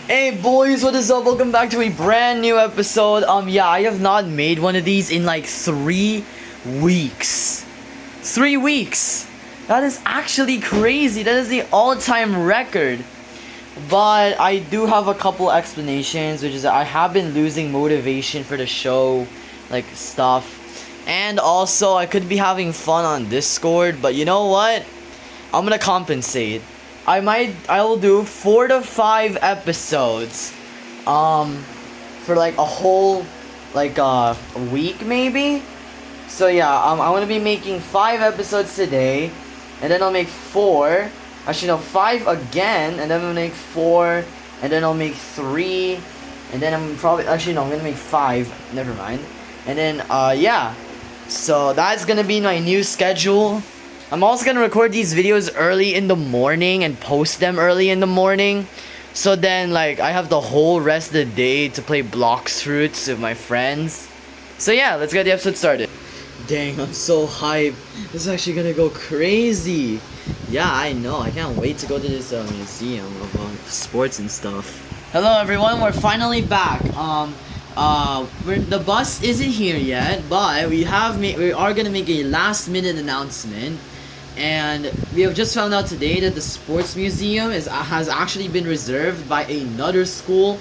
Hey boys, what is up? Welcome back to a brand new episode. Yeah, I have not made one of these in like 3 weeks. 3 weeks. That is actually crazy. That is the all-time record. But I do have a couple explanations, which is that I have been losing motivation for the show, like stuff. And also, I could be having fun on Discord, but you know what? I'm gonna compensate. I will do 4 to 5 episodes, for like a whole, like a week maybe. So yeah, I'm gonna be making 5 episodes today, and then I'll make 4. Actually no, 5 again, and then I'll make 4, and then I'll make 3, and then I'm probably I'm gonna make 5. Never mind. And then yeah, so that's gonna be my new schedule. I'm also gonna record these videos early in the morning and post them early in the morning. So then, like, I have the whole rest of the day to play Blox Fruits with my friends. So yeah, let's get the episode started. Dang, I'm so hyped. This is actually gonna go crazy. Yeah, I know. I can't wait to go to this museum of sports and stuff. Hello everyone, we're finally back. The bus isn't here yet, but we are gonna make a last minute announcement. And we have just found out today that the sports museum has actually been reserved by another school,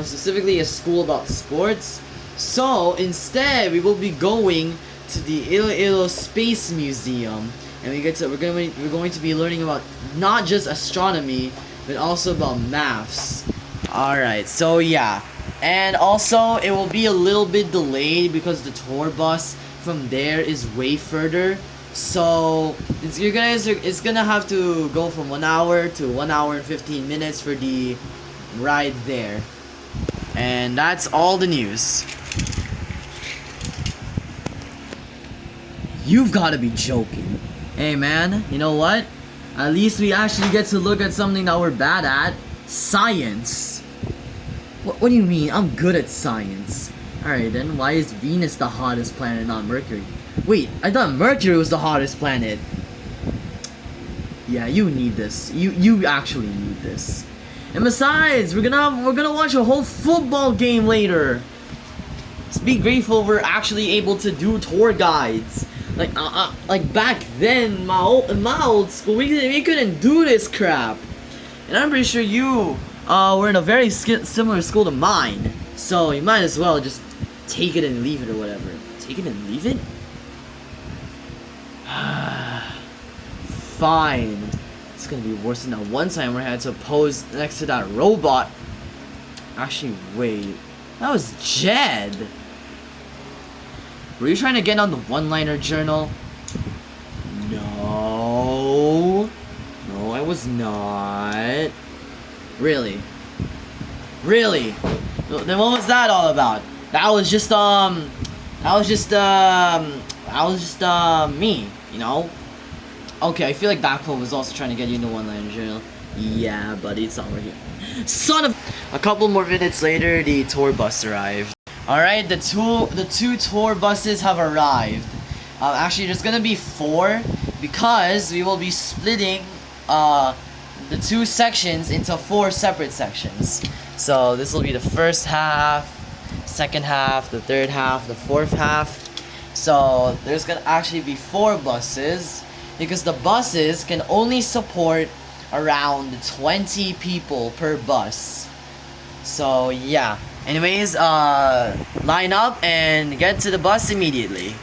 specifically a school about sports. So instead, we will be going to the Iloilo Space Museum, and we're going to be learning about not just astronomy, but also about maths. All right, so yeah, and also it will be a little bit delayed because the tour bus from there is way further. So it's gonna have to go from 1 hour to 1 hour and 15 minutes for the ride there. And that's all the news. You've gotta be joking. Hey man, you know what? At least we actually get to look at something that we're bad at. Science. What do you mean? I'm good at science. Alright then, why is Venus the hottest planet, not Mercury? Wait, I thought Mercury was the hottest planet. Yeah, you need this. You actually need this. And besides, we're gonna watch a whole football game later. Let's be grateful we're actually able to do tour guides. Like back then, in my old school, we couldn't do this crap. And I'm pretty sure you were in a very similar school to mine. So you might as well just take it and leave it or whatever. Take it and leave it? Fine. It's gonna be worse than that one time where I had to pose next to that robot. Actually, wait. That was Jed. Were you trying to get on the one-liner journal? No. No, I was not. Really? Really? Then what was that all about? That was just me, you know? Okay, I feel like Backflow was also trying to get you into one-liner journal. Yeah, buddy, it's not working. Son of... A couple more minutes later, the tour bus arrived. Alright, the two tour buses have arrived. Actually, there's gonna be 4, because we will be splitting, the 2 sections into 4 separate sections. So, this will be the first half, second half, the third half, the fourth half. So there's gonna actually be 4 buses, because the buses can only support around 20 people per bus. So yeah. Anyways, line up and get to the bus immediately.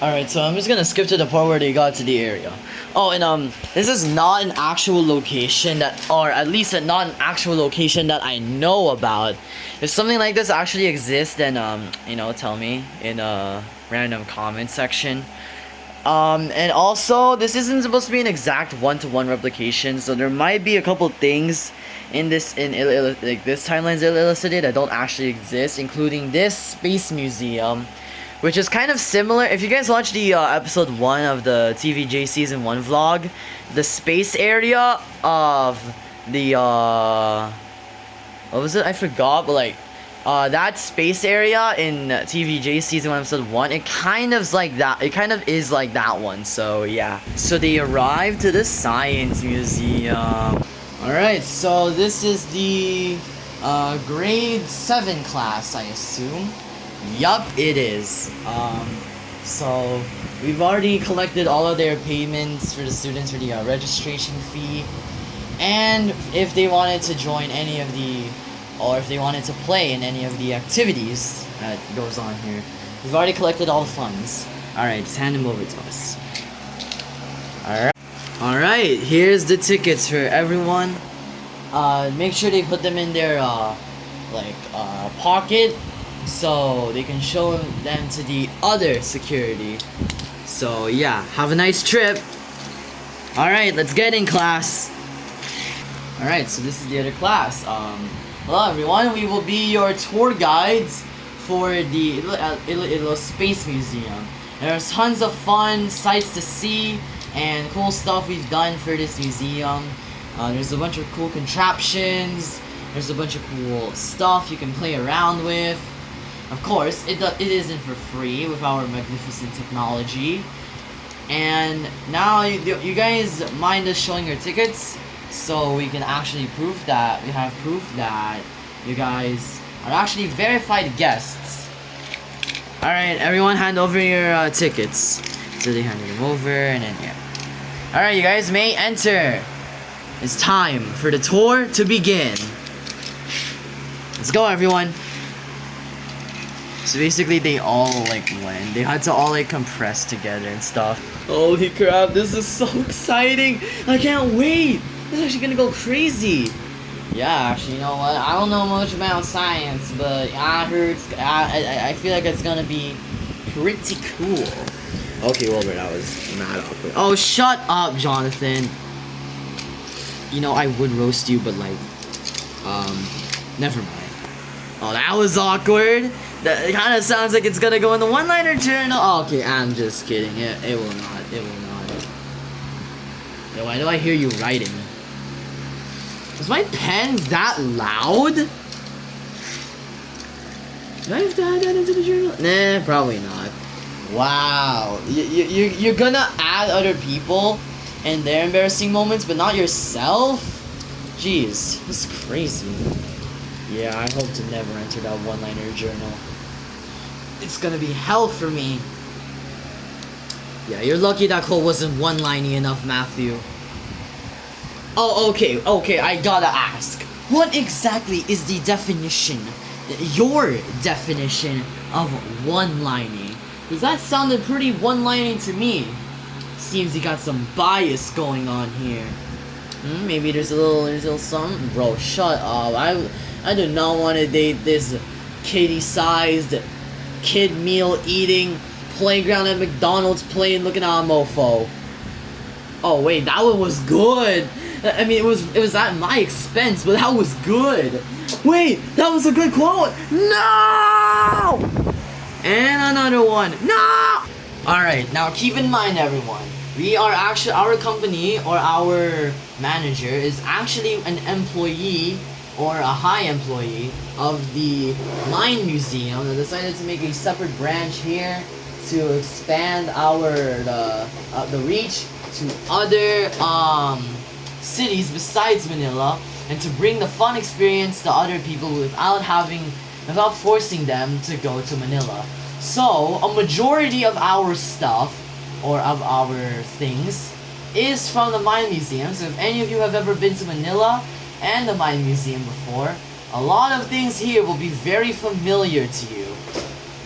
Alright, so I'm just gonna skip to the part where they got to the area. Oh, and this is not an actual location or at least not an actual location that I know about. If something like this actually exists, then you know, tell me in a random comment section. And also, this isn't supposed to be an exact one-to-one replication, so there might be a couple things in this timeline's illustrated that don't actually exist, including this space museum, which is kind of similar. If you guys watched the episode 1 of the TVJ season 1 vlog, the space area of the what was it? I forgot, but like that space area in TVJ season 1 episode 1, it kind of is like that. It kind of is like that one. So yeah. So they arrived to the science museum. Alright, so this is the grade 7 class, I assume. Yup, it is. So we've already collected all of their payments for the students for the registration fee. And if they wanted to join any of the, or if they wanted to play in any of the activities that goes on here, we've already collected all the funds. Alright, just hand them over to us. Alright, here's the tickets for everyone. Make sure they put them in their, pocket so they can show them to the other security. So, yeah, have a nice trip. Alright, let's get in class. Alright, so this is the other class. Hello everyone, we will be your tour guides for the Iloilo Space Museum. There's tons of fun sights to see and cool stuff we've done for this museum. There's a bunch of cool contraptions. There's a bunch of cool stuff you can play around with. Of course, it isn't for free with our magnificent technology. And now you guys mind us showing your tickets so we can actually prove that we have proof that you guys are actually verified guests. Alright, everyone hand over your tickets. So they handed them over and then yeah. Alright, you guys may enter. It's time for the tour to begin. Let's go, everyone. So basically they all went. They had to all compress together and stuff. Holy crap, this is so exciting. I can't wait. This is actually gonna go crazy. Yeah, actually, you know what? I don't know much about science, but I heard, I feel like it's gonna be pretty cool. Okay, Wilbur, that was mad awkward. Oh, shut up, Jonathan. You know, I would roast you, but never mind. Oh, that was awkward. That kind of sounds like it's gonna go in the one-liner journal. Oh, okay, I'm just kidding. It will not. It will not. Yo, why do I hear you writing? Is my pen that loud? Do I have to add that into the journal? Nah, probably not. Wow. You're gonna add other people and their embarrassing moments, but not yourself? Jeez, this is crazy. Yeah, I hope to never enter that one-liner journal. It's gonna be hell for me. Yeah, you're lucky that quote wasn't one-liney enough, Matthew. Oh, okay, I gotta ask. What exactly is the definition, your definition of one-lining? Because that sounded pretty one-lining to me. Seems you got some bias going on here. Maybe there's a little something. Bro, shut up. I do not want to date this kitty-sized, kid meal eating, playground at McDonald's playing looking at a mofo. Oh wait, that one was good. I mean, it was at my expense, but that was good. Wait, that was a good quote. No! And another one. No! Alright, now keep in mind, everyone. We are actually, our company or our manager is actually an employee or a high employee of the Mine Museum that decided to make a separate branch here to expand the reach to other cities besides Manila and to bring the fun experience to other people without forcing them to go to Manila. So a majority of our stuff or of our things is from the Mine Museum. So if any of you have ever been to Manila and the Mine Museum before, a lot of things here will be very familiar to you.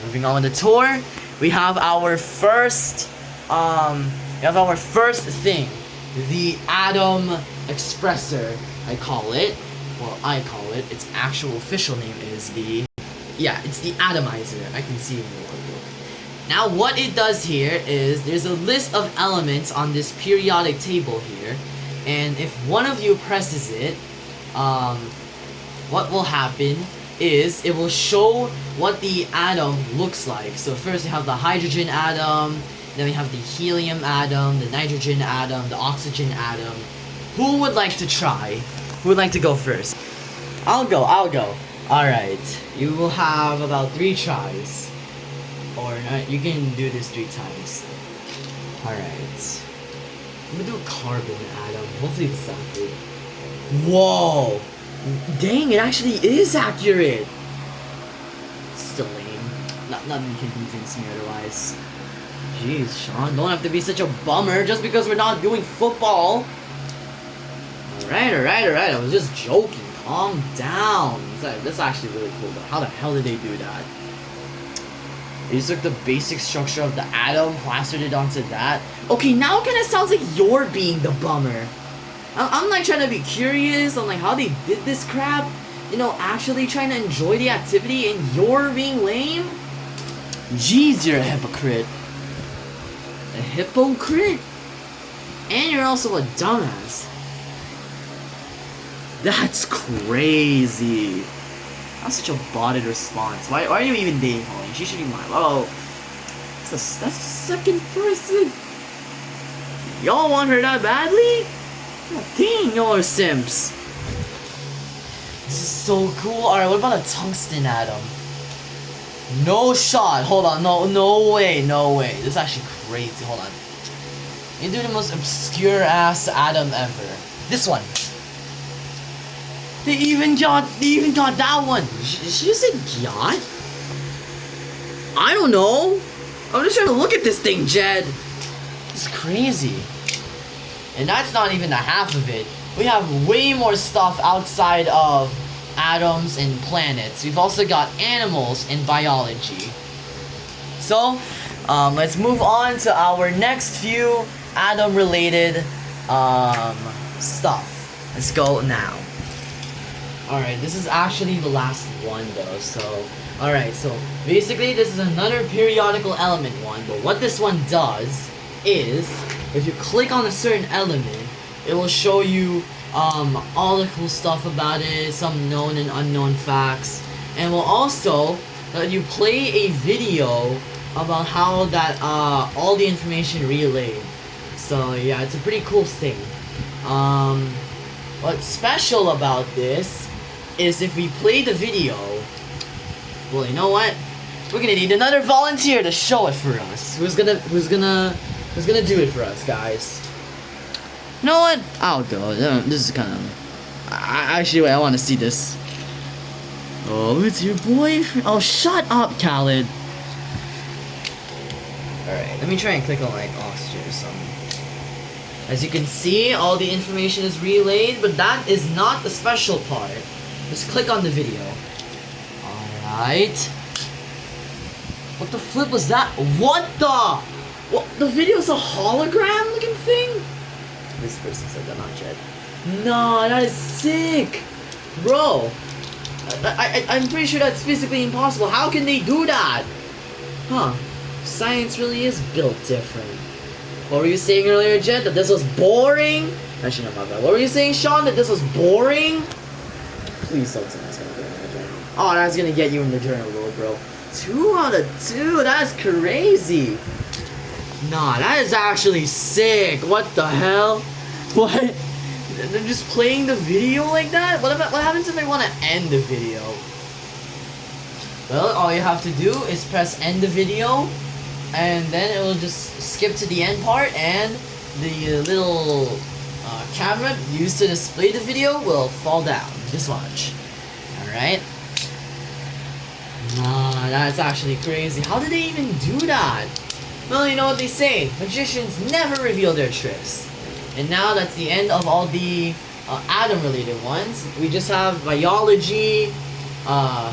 Moving on with the tour, we have our first thing, the atom expressor, I call it. Well, I call it. Its actual official name is it's the atomizer. I can see it in the logo. Now what it does here is there's a list of elements on this periodic table here, and if one of you presses it, what will happen is it will show what the atom looks like. So first we have the hydrogen atom, then we have the helium atom, the nitrogen atom, the oxygen atom. Who would like to try? Who would like to go first? I'll go. Alright, you will have about 3 tries. Or you can do this 3 times. Alright. I'm gonna do a carbon atom. Hopefully it's that good. Whoa! Dang, it actually is accurate! Still lame. Nothing you can convince me otherwise. Jeez, Sean, don't have to be such a bummer just because we're not doing football. Alright, I was just joking. Calm down. That's actually really cool, but how the hell did they do that? They just took the basic structure of the atom, plastered it onto that. Okay, now it kind of sounds like you're being the bummer. I'm like trying to be curious on like how they did this crap. You know, actually trying to enjoy the activity and you're being lame? Jeez, you're a hypocrite. A hypocrite? And you're also a dumbass. That's crazy. That's such a botted response. Why are you even dating Holly? She should be mine. Oh, that's the second person. Y'all want her that badly? God dang, y'all are simps. This is so cool. Alright, what about a tungsten atom? No shot. Hold on. No way. This is actually crazy. Hold on. You do the most obscure ass atom ever. This one. They even got that one. She just said yacht? I don't know. I'm just trying to look at this thing, Jed. It's crazy. And that's not even the half of it. We have way more stuff outside of atoms and planets. We've also got animals and biology. So, let's move on to our next few atom-related stuff. Let's go now. Alright, this is actually the last one though, so... Alright, so basically this is another periodical element one, but what this one does is, if you click on a certain element, it will show you all the cool stuff about it, some known and unknown facts, and will also let you play a video about how that all the information relayed. So yeah, it's a pretty cool thing. What's special about this is if we play the video, well, you know what? We're gonna need another volunteer to show it for us. Who's gonna do it for us, guys? You know what? I'll go. This is kind of... Actually, wait, I want to see this. Oh, it's your boyfriend. Oh, shut up, Khaled. Alright, let me try and click on, like, Austria or something. As you can see, all the information is relayed, but that is not the special part. Just click on the video. Alright. What the flip was that? What the? What? The video's a hologram looking thing? This person said that, not Jed. No, that is sick. Bro. I'm pretty sure that's physically impossible. How can they do that? Huh. Science really is built different. What were you saying earlier, Jed? That this was boring? Actually, not my bad. What were you saying, Sean? That this was boring? Please don't say that's gonna get in the journal. Oh, that's gonna get you in the journal, bro. 2 out of 2? That's crazy. Nah, that is actually sick. What the hell? What? They're just playing the video like that? What happens if I want to end the video? Well, all you have to do is press end the video, and then it will just skip to the end part, and the little camera used to display the video will fall down. Just watch. Alright? Nah, that's actually crazy. How did they even do that? Well, you know what they say. Magicians never reveal their tricks. And now that's the end of all the atom-related ones. We just have biology,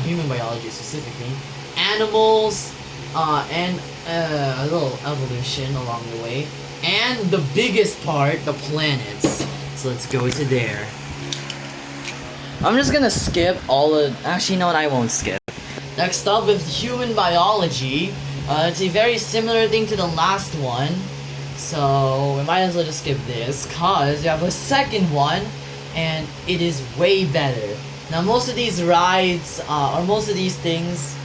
human biology specifically, animals, and a little evolution along the way, and the biggest part, the planets. So let's go to there. I'm just gonna skip all of... Actually, no, I won't skip. Next up with human biology. It's a very similar thing to the last one. So we might as well just skip this, cause we have a second one, and it is way better. Now most of these rides, or most of these things,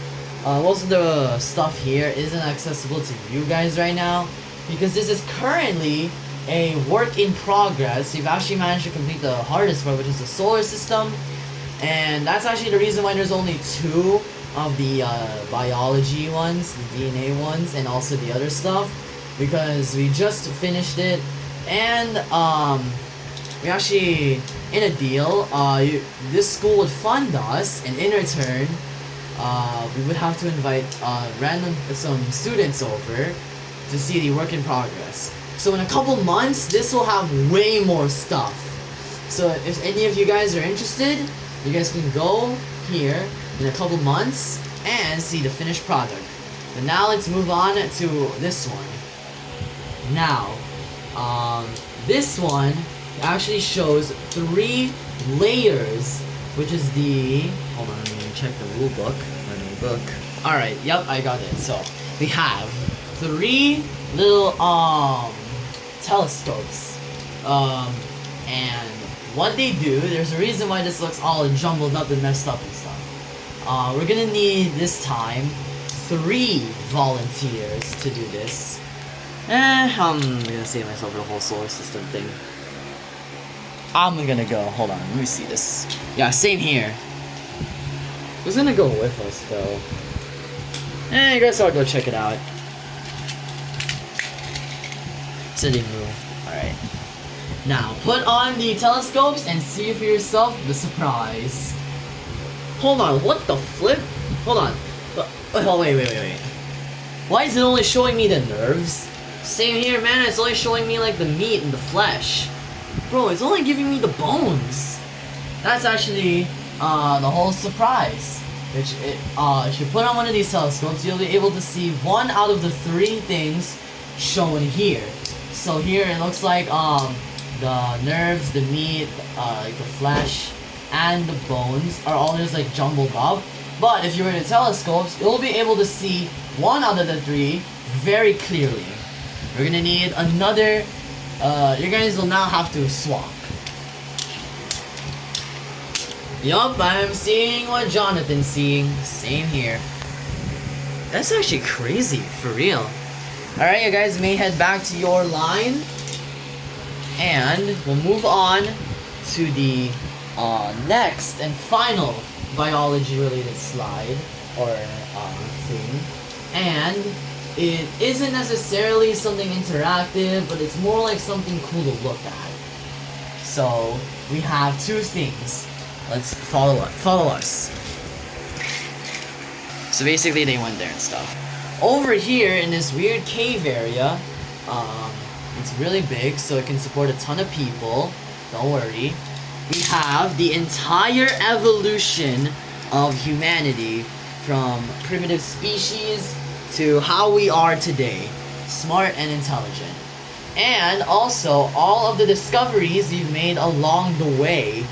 most of the stuff here isn't accessible to you guys right now, because this is currently a work in progress. You've actually managed to complete the hardest part, which is the solar system, and that's actually the reason why there's only 2 of the biology ones, the DNA ones, and also the other stuff, because we just finished it, and we actually in a deal, this school would fund us, and in return, we would have to invite some students over to see the work in progress. So in a couple months, this will have way more stuff. So if any of you guys are interested, you guys can go here in a couple months and see the finished product. But now let's move on to this one. Now, this one actually shows 3 layers, which is the... Hold on, let me check the rule book. Alright, yep, I got it. So, we have 3 little, telescopes. And what they do, there's a reason why this looks all jumbled up and messed up and stuff. We're gonna need, this time, 3 volunteers to do this. I'm gonna save myself the whole solar system thing. I'm gonna go, hold on, let me see this. Yeah, same here. Who's gonna go with us, though? I guess I'll go check it out. City move. Alright. Now, put on the telescopes and see for yourself the surprise. Hold on, what the flip? Hold on. Oh, wait. Why is it only showing me the nerves? Same here, man, it's only showing me, like, the meat and the flesh. Bro, it's only giving me the bones. That's actually, the whole surprise. Which, if you put on one of these telescopes, you'll be able to see 1 out of the 3 things shown here. So here, it looks like, the nerves, the meat, like the flesh, and the bones are all just, like, jumbled up. But if you were in telescopes, you'll be able to see 1 out of the 3 very clearly. We're gonna need another, you guys will now have to swap. Yup, I'm seeing what Jonathan's seeing. Same here. That's actually crazy, for real. Alright, you guys may head back to your line. And we'll move on to the next and final biology-related slide, or thing. And it isn't necessarily something interactive, but it's more like something cool to look at. So, we have 2 things. Let's follow us. So basically they went there and stuff. Over here in this weird cave area, it's really big, so it can support a ton of people. Don't worry. We have the entire evolution of humanity, from primitive species to how we are today. Smart and intelligent. And also, all of the discoveries we've made along the way.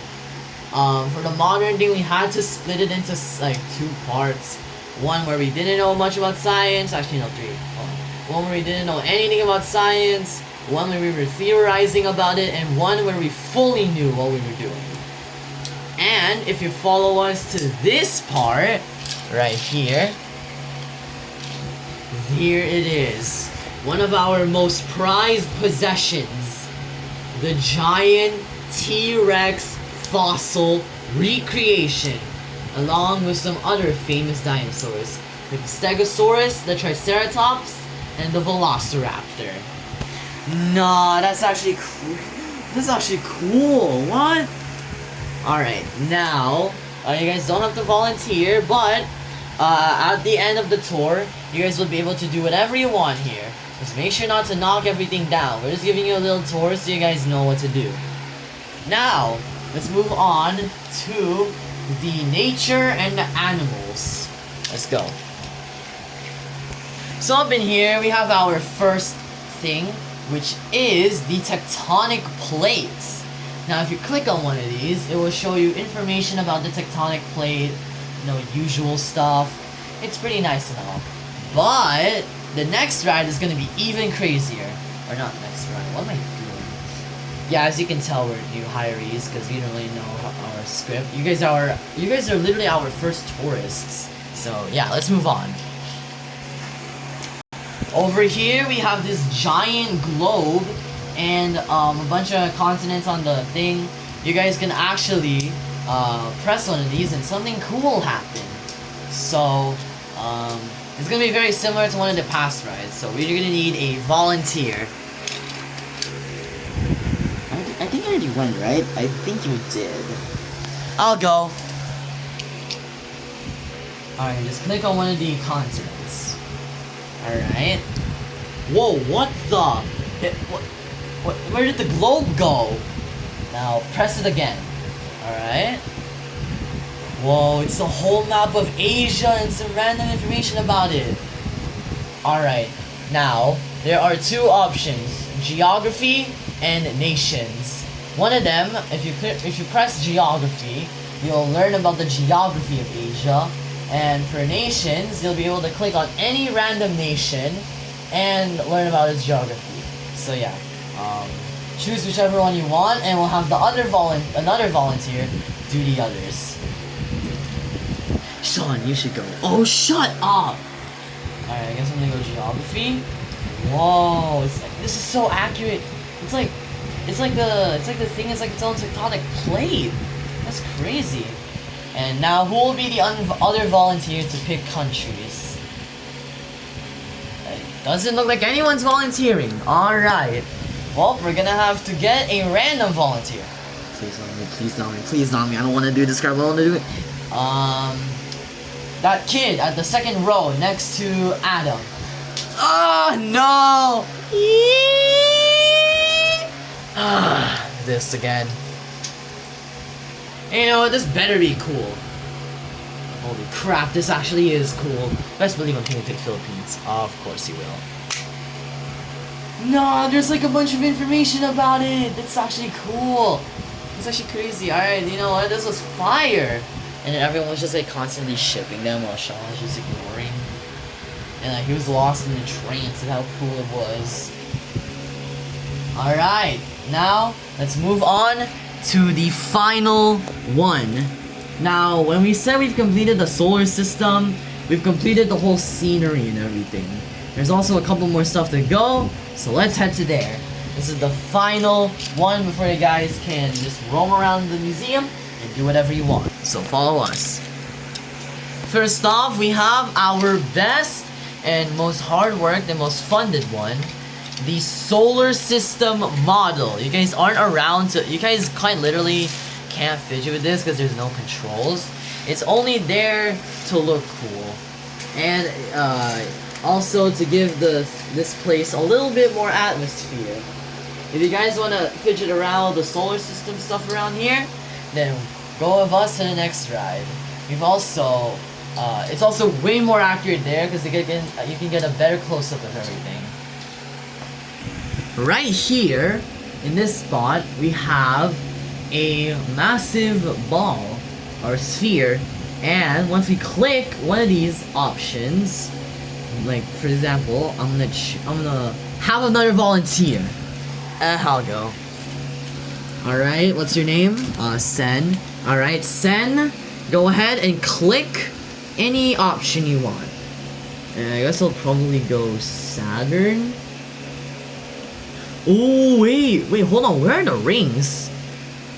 For the modern day, we had to split it into, like, 2 parts. One where we didn't know much about science. Actually, no, 3. One where we didn't know anything about science. One where we were theorizing about it. And one where we fully knew what we were doing. And if you follow us to this part, right here. Here it is. One of our most prized possessions. The giant T-Rex fossil recreation, along with some other famous dinosaurs, like the Stegosaurus, the Triceratops, and the Velociraptor. Nah, that's actually cool. That's actually cool. What? Alright, now, you guys don't have to volunteer, but at the end of the tour, you guys will be able to do whatever you want here. Just make sure not to knock everything down. We're just giving you a little tour so you guys know what to do. Now, let's move on to the nature and the animals. Let's go. So up in here, we have our first thing, which is the tectonic plates. Now, if you click on one of these, it will show you information about the tectonic plate, usual stuff. It's pretty nice and all. But the next ride is going to be even crazier. Or not next ride. What am I doing? Yeah, as you can tell, we're new hirees because we don't really know our script. You guys are literally our first tourists. So yeah, let's move on. Over here we have this giant globe and a bunch of continents on the thing. You guys can actually press one of these and something cool will happen. So it's gonna be very similar to one of the past rides. So we're gonna need a volunteer. I think I already went, right? I think you did. I'll go. Alright, just click on one of the continents. Alright. Whoa, what the? Where did the globe go? Now, press it again. Alright. Whoa, it's the whole map of Asia and some random information about it. Alright, now, there are two options. Geography and nations. One of them, if you press geography, you'll learn about the geography of Asia. And for nations, you'll be able to click on any random nation and learn about its geography. So yeah, choose whichever one you want, and we'll have the another volunteer do the others. Sean, you should go. Oh, shut up! Alright, I guess I'm gonna go geography. Whoa, this is so accurate. It's like the thing is like its own tectonic plate. That's crazy. And now, who will be the other volunteer to pick countries? It doesn't look like anyone's volunteering. Alright. Well, we're gonna have to get a random volunteer. Please not me, please not me, please not me. I don't want to do this crap, I want to do it. That kid at the second row next to Adam. Oh, no! This again. You know what, this better be cool. Holy crap, this actually is cool. Best believe I'm gonna pick Philippines. Of course you will. No, there's like a bunch of information about it. That's actually cool. It's actually crazy. Alright, you know what, this was fire. And then everyone was just like constantly shipping them while Sean was just ignoring. And he was lost in the trance of how cool it was. Alright, now let's move on to the final one. Now, when we said we've completed the solar system, we've completed the whole scenery and everything. There's also a couple more stuff to go, so let's head to there. This is the final one before you guys can just roam around the museum and do whatever you want. So follow us. First off, we have our best and most hard-worked and most funded one, the solar system model. You guys aren't around to, you guys quite literally can't fidget with this because there's no controls. It's only there to look cool. And also to give this place a little bit more atmosphere. If you guys want to fidget around the solar system stuff around here, then go with us to the next ride. We've also, it's also way more accurate there because you can get a better close-up of everything. Right here, in this spot, we have a massive ball, or sphere, and once we click one of these options, like for example, I'm gonna have another volunteer. I'll go. Alright, what's your name? Sen. Alright, Sen, go ahead and click any option you want. And I guess I'll probably go Saturn. Oh, wait, hold on, where are the rings?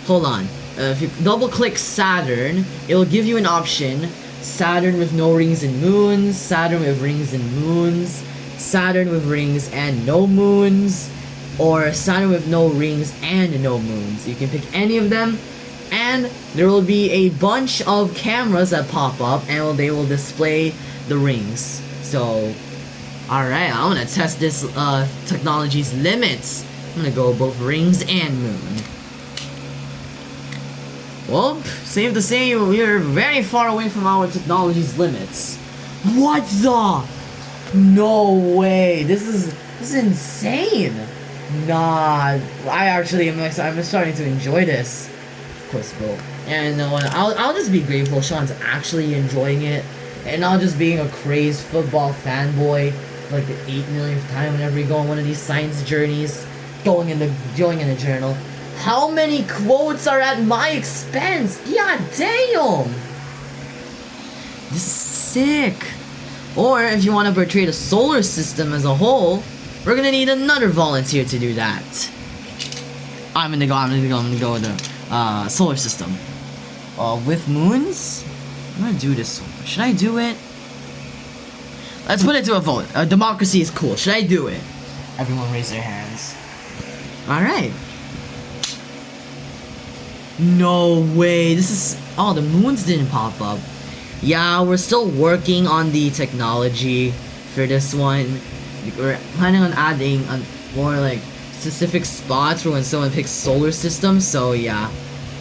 Hold on, if you double click Saturn, it'll give you an option. Saturn with no rings and moons, Saturn with rings and moons, Saturn with rings and no moons, or Saturn with no rings and no moons. You can pick any of them, and there will be a bunch of cameras that pop up, and they will display the rings. So, alright, I'm gonna test this technology's limits. I'm gonna go both rings and moon. Well, safe to say we are very far away from our technology's limits. What the? No way! This is insane. Nah, I'm starting to enjoy this. Of course, bro. And I'll just be grateful Sean's actually enjoying it, and not just being a crazed football fanboy for like the 8 millionth time whenever you go on one of these science journeys, going in the journal. How many quotes are at my expense? God damn! This is sick. Or if you want to portray the solar system as a whole, we're gonna need another volunteer to do that. I'm gonna go with the solar system. With moons? I'm gonna do this one. Should I do it? Let's put it to a vote. Democracy is cool. Should I do it? Everyone raise their hands. Alright. No way. This is... Oh, the moons didn't pop up. Yeah, we're still working on the technology for this one. We're planning on adding more like specific spots for when someone picks solar system. So yeah,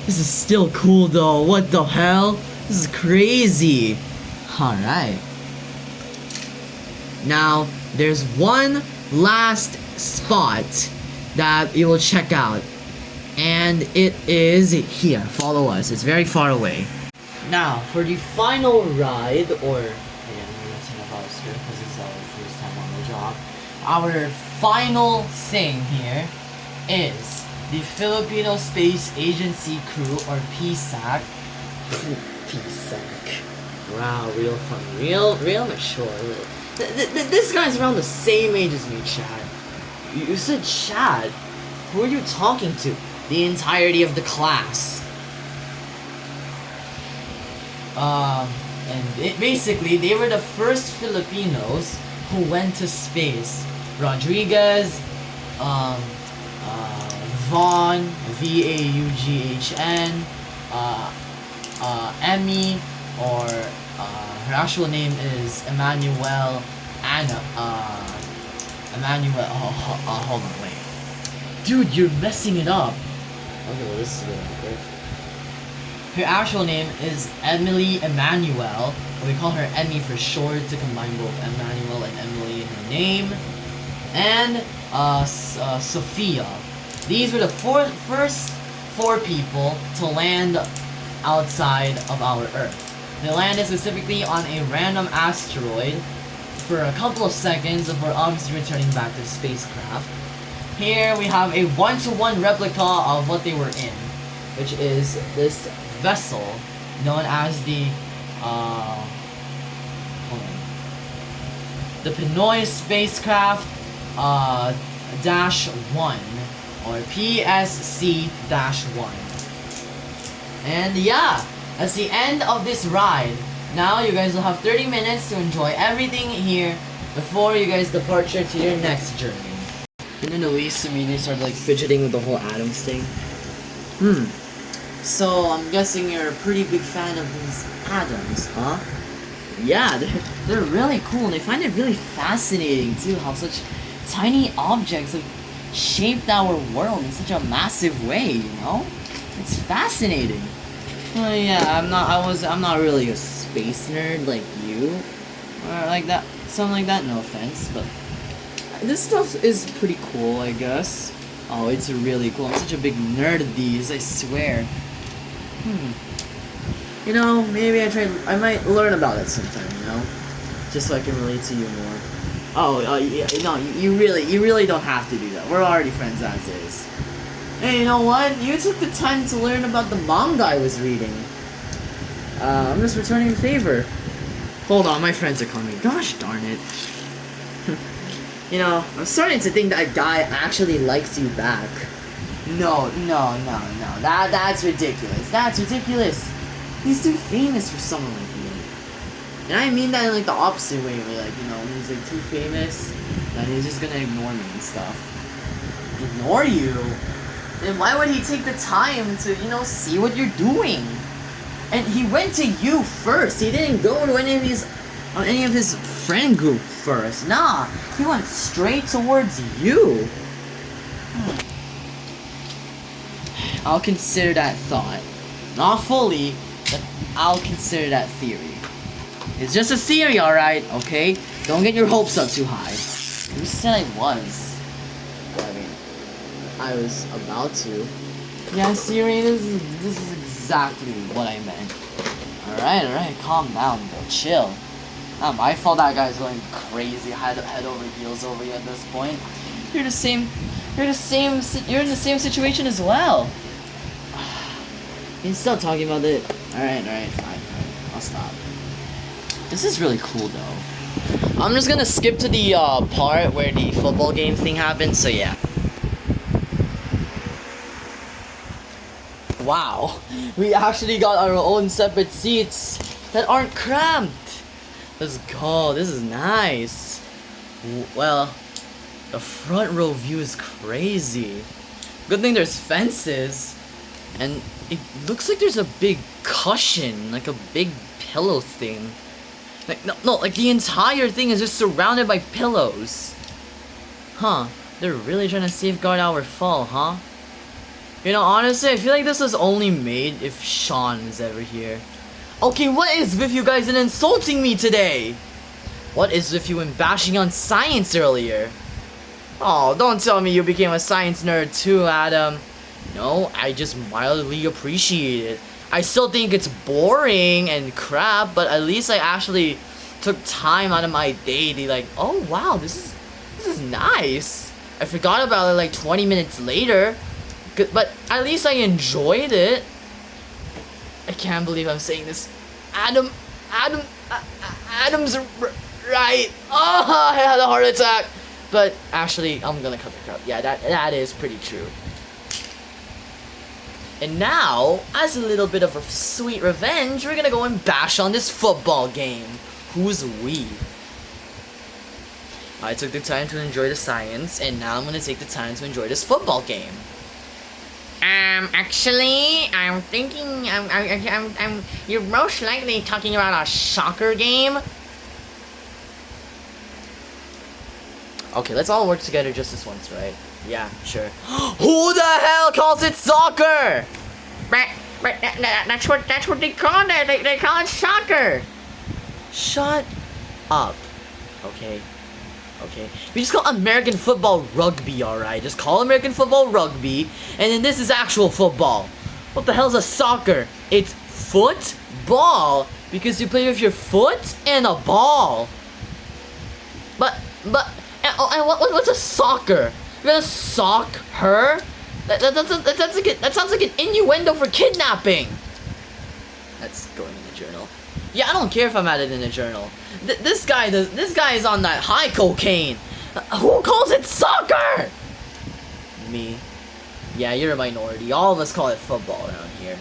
this is still cool though. What the hell? This is crazy. Alright. Now, there's one last spot that we will check out. And it is here. Follow us. It's very far away. Now, for the final ride, or... Again, we're messing up our script because it's our first time on the job. Our final thing here is the Filipino Space Agency crew, or PSAC. PSAC. Wow, real fun. Real mature. This guy's around the same age as me, Chad. You said Chad. Who are you talking to? The entirety of the class. Basically, they were the first Filipinos who went to space. Rodriguez, Vaughn, Vaughn, Emmy, or her actual name is Emmanuel Anna. Emmanuel. Hold on, wait. Dude, you're messing it up. Okay, well, this is really good. Her actual name is Emily Emmanuel. We call her Emmy for short to combine both Emmanuel and Emily in her name. And Sophia. These were the first four people to land outside of our Earth. They landed specifically on a random asteroid for a couple of seconds before obviously returning back to the spacecraft. Here we have a one-to-one replica of what they were in, which is this vessel known as the Pinoy spacecraft -1 or PSC-1. And yeah, that's the end of this ride. Now you guys will have 30 minutes to enjoy everything here before you guys departure to your next journey. And then Luis immediately started like fidgeting with the whole atoms thing. So I'm guessing you're a pretty big fan of these atoms, huh? Yeah, they're really cool, and I find it really fascinating too how such tiny objects have shaped our world in such a massive way, you know? It's fascinating. Well, yeah, I'm not really a space nerd like you, or like that, something like that. No offense, but this stuff is pretty cool, I guess. Oh, it's really cool. I'm such a big nerd at these, I swear. You know, maybe I might learn about it sometime, you know? Just so I can relate to you more. Yeah, no, you really don't have to do that. We're already friends as is. Hey, you know what? You took the time to learn about the manga I was reading. I'm just returning the favor. Hold on, my friends are coming. Gosh darn it. You know, I'm starting to think that guy actually likes you back. No. That's ridiculous. That's ridiculous. He's too famous for someone like you. And I mean that in like the opposite way, where like, you know, when he's like too famous, then he's just gonna ignore me and stuff. Ignore you? Then why would he take the time to, you know, see what you're doing? And he went to you first. He didn't go to any of his friend group first. Nah, he went straight towards you. I'll consider that thought. Not fully, but I'll consider that theory. It's just a theory, alright? Okay? Don't get your hopes up too high. You said I was. Well, I mean, I was about to. Yeah, Siri, this is exactly what I meant. Alright, calm down, bro. Chill. Not my fault that guy's going crazy, head over heels over you at this point. You're in the same situation as well. He's still talking about it. Alright, fine. I'll stop. This is really cool though. I'm just gonna skip to the part where the football game thing happens, so yeah. Wow, we actually got our own separate seats that aren't cramped. Let's go, this is nice. Well, the front row view is crazy. Good thing there's fences. And it looks like there's a big cushion, like a big pillow thing. Like, no, like the entire thing is just surrounded by pillows. Huh, they're really trying to safeguard our fall, huh? You know, honestly, I feel like this was only made if Sean is ever here. Okay, what is with you guys and insulting me today? What is with you and bashing on science earlier? Oh, don't tell me you became a science nerd too, Adam. No, I just mildly appreciate it. I still think it's boring and crap, but at least I actually took time out of my day to like, oh wow, this is nice. I forgot about it like 20 minutes later, but at least I enjoyed it. I can't believe I'm saying this. Adam's right. Oh, I had a heart attack. But actually, I'm gonna cut the crap. Yeah, that is pretty true. And now, as a little bit of a sweet revenge, we're gonna go and bash on this football game. Who's we? I took the time to enjoy the science, and now I'm gonna take the time to enjoy this football game. Actually, I'm thinking, you're most likely talking about a soccer game. Okay, let's all work together just this once, right? Yeah, sure. Who the hell calls it soccer? But that's what they call it. They call it soccer. Shut up. Okay. Okay. We just call American football rugby, alright? Just call American football rugby, and then this is actual football. What the hell is a soccer? It's football because you play with your foot and a ball. But what's a soccer? You're gonna sock her? That sounds like an innuendo for kidnapping. That's going in the journal. Yeah, I don't care if I'm added in the journal. This guy is on that high cocaine. Who calls it soccer? Me. Yeah, you're a minority. All of us call it football around here.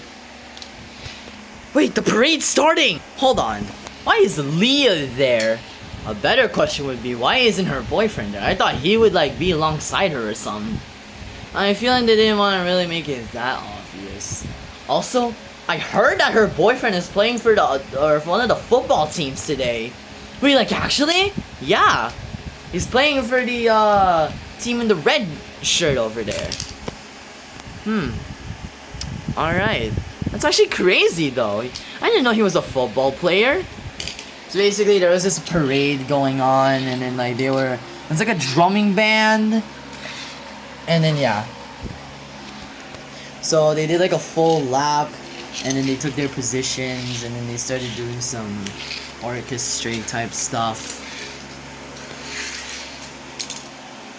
Wait, the parade's starting! Hold on. Why is Leah there? A better question would be, why isn't her boyfriend there? I thought he would like be alongside her or something. I feel like they didn't want to really make it that obvious. Also, I heard that her boyfriend is playing for one of the football teams today. Wait, like actually? Yeah. He's playing for the team in the red shirt over there. Alright. That's actually crazy though. I didn't know he was a football player. So basically there was this parade going on, and then like it's like a drumming band. And then yeah. So they did like a full lap, and then they took their positions, and then they started doing some orchestrate type stuff.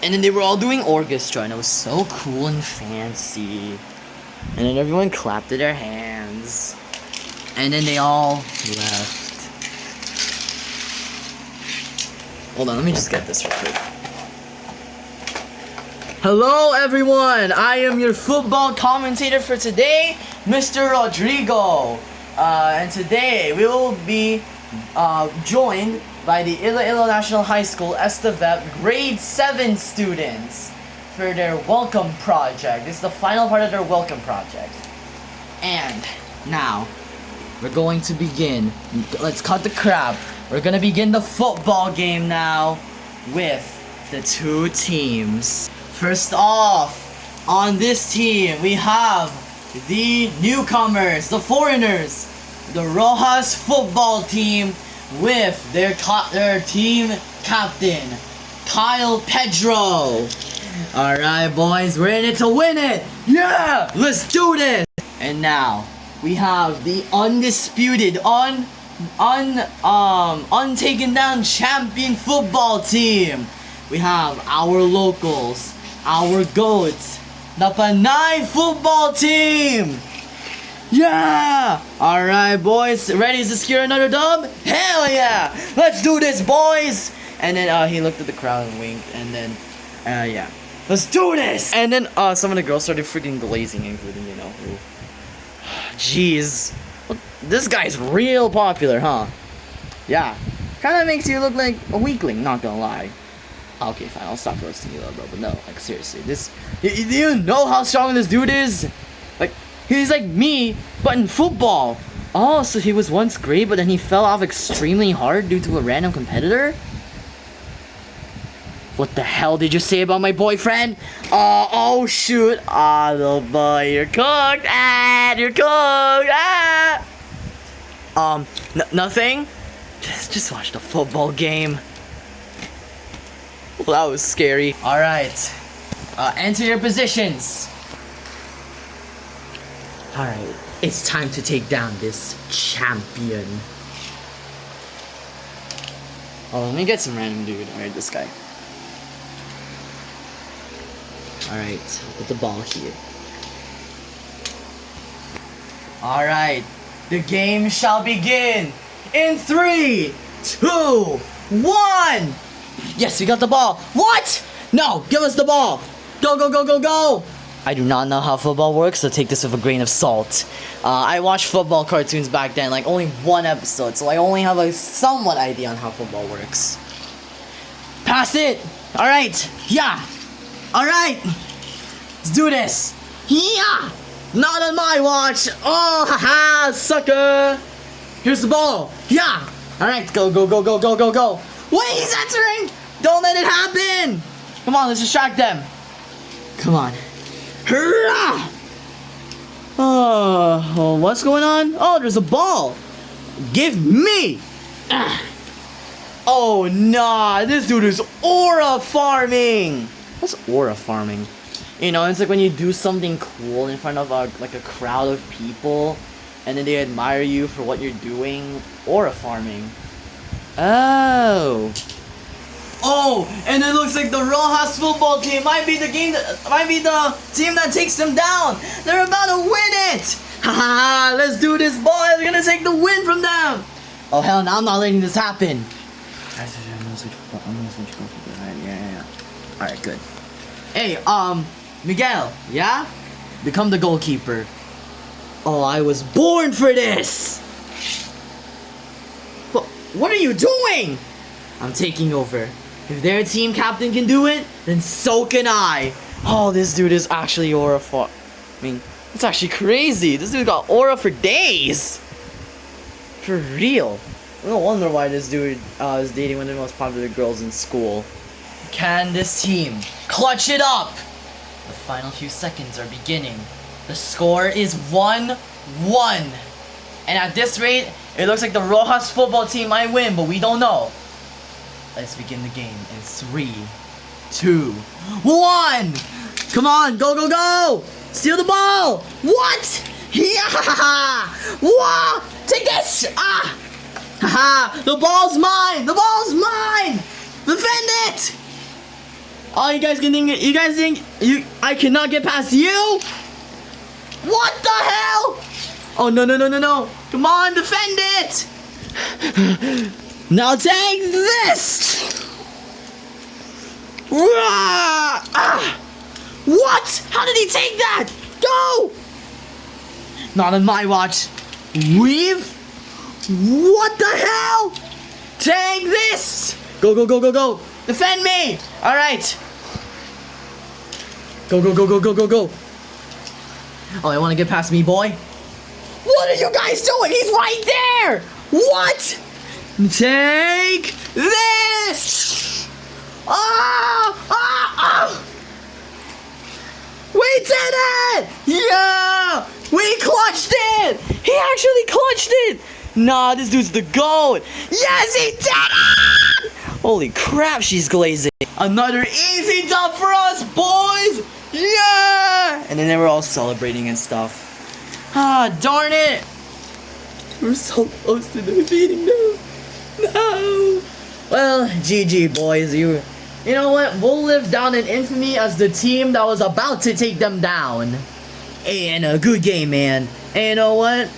And then they were all doing orchestra, and it was so cool and fancy. And then everyone clapped to their hands. And then they all left. Hold on, let me just get this real quick. Hello everyone, I am your football commentator for today, Mr. Rodrigo. And today we will be joined by the Iloilo National High School Estevette grade 7 students for their welcome project. This is the final part of their welcome project. And now, we're going to begin. Let's cut the crap. We're gonna begin the football game now with the two teams. First off, on this team, we have the newcomers, the foreigners, the Rojas football team with their team captain, Kyle Pedro. Alright boys, we're in it to win it! Yeah! Let's do this! And now, we have the undisputed, untaken down champion football team. We have our locals, our goats, the Panay football team! Yeah! Alright boys, ready to secure another dub? Hell yeah! Let's do this boys! And then he looked at the crowd and winked, and then yeah. Let's do this! And then some of the girls started freaking glazing, including, you know, who. Jeez. Well, this guy's real popular, huh? Yeah. Kinda makes you look like a weakling, not gonna lie. Okay, fine, I'll stop roasting you, bro, but no, like, seriously, this. Do you know how strong this dude is? Like, He's like me, but in football. Oh, so he was once great, but then he fell off extremely hard due to a random competitor? What the hell did you say about my boyfriend? Oh shoot. Ah, little boy, you're cooked. Ah, you're cooked. Ah. Nothing? Just watch the football game. Well, that was scary. Alright. Enter your positions. Alright. It's time to take down this champion. Oh, let me get some random dude. Alright, this guy. Alright, I'll put the ball here. Alright, the game shall begin in 3, 2, 1! Yes, we got the ball. What? No, give us the ball. Go, go, go, go, go! I do not know how football works, so take this with a grain of salt. I watched football cartoons back then, like only one episode, so I only have a somewhat idea on how football works. Pass it! Alright, yeah! Alright! Let's do this! Yeah! Not on my watch! Oh, haha, sucker! Here's the ball! Yeah! Alright, go, go, go, go, go, go, go! Wait, he's entering! Don't let it happen! Come on, let's distract them. Come on. Hurrah! Oh, what's going on? Oh, there's a ball! Give me! Ah. Oh, nah, this dude is aura farming! What's aura farming? You know, it's like when you do something cool in front of a crowd of people, and then they admire you for what you're doing. Aura farming. Oh. Oh, and it looks like the Rojas football team might be the team that takes them down. They're about to win it. Haha, let's do this, boys. We're gonna take the win from them. Oh hell no, I'm not letting this happen. I'm gonna switch. Yeah. Alright, good. Hey, Miguel, yeah? Become the goalkeeper. Oh, I was born for this! What are you doing? I'm taking over. If their team captain can do it, then so can I. Oh, this dude is actually aura for... I mean, it's actually crazy. This dude got aura for days. For real. No wonder why this dude is dating one of the most popular girls in school. Can this team clutch it up? The final few seconds are beginning. The score is 1-1. And at this rate, it looks like the Rojas football team might win, but we don't know. Let's begin the game in 3, 2, 1! Come on, go, go, go! Steal the ball! What? Yeah! What? Take this! Ah! Haha! The ball's mine! The ball's mine! Defend it! Oh, you guys think I cannot get past you? What the hell? Oh, no. Come on, defend it! Now take this! Ah! What? How did he take that? Go! Not on my watch. Weave? What the hell? Take this! Go, go, go, go, go! Defend me! Alright. Go, go, go, go, go, go, go. Oh, I want to get past me, boy. What are you guys doing? He's right there! What? Take this! We did it! Yeah! We clutched it! He actually clutched it! Nah, this dude's the GOAT! Yes, he did it! Holy crap, she's glazing. Another easy dub for us, boys! Yeah! And then they were all celebrating and stuff. Ah, darn it! We're so close to defeating them. No! Well, GG, boys. You know what? We'll live down in infamy as the team that was about to take them down. And a good game, man. And you know what?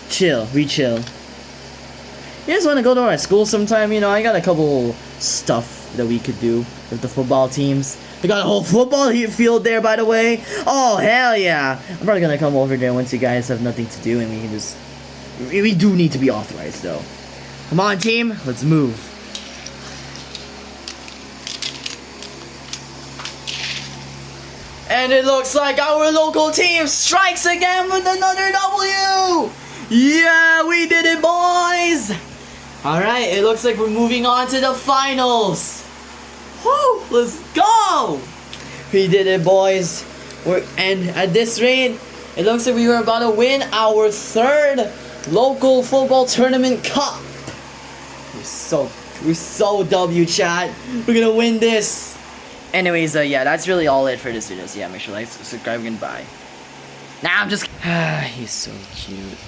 Chill. We chill. You guys want to go to our school sometime? You know, I got a couple stuff that we could do with the football teams. We got a whole football field there, by the way. Oh, hell yeah. I'm probably going to come over there once you guys have nothing to do and we can just... We do need to be authorized, though. Come on, team. Let's move. And it looks like our local team strikes again with another W! Yeah, we did it, boys! Alright, it looks like we're moving on to the finals. Woo! Let's go! We did it, boys. And at this rate, it looks like we were about to win our 3rd local football tournament cup. We're so W, chat. We're gonna win this. Anyways, yeah, that's really all it for this video. So yeah, make sure to like, subscribe, and bye. Nah, I'm just... he's so cute.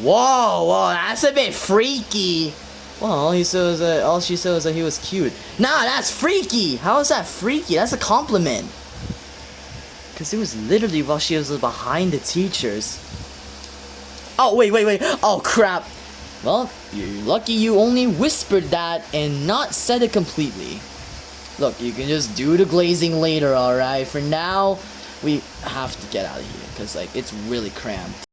Whoa, that's a bit freaky. Well, all she said was that he was cute. Nah, that's freaky. How is that freaky? That's a compliment. Because it was literally while she was behind the teachers. Oh, wait. Oh, crap. Well, you're lucky you only whispered that and not said it completely. Look, you can just do the glazing later, alright? For now, we have to get out of here. Because, like, it's really cramped.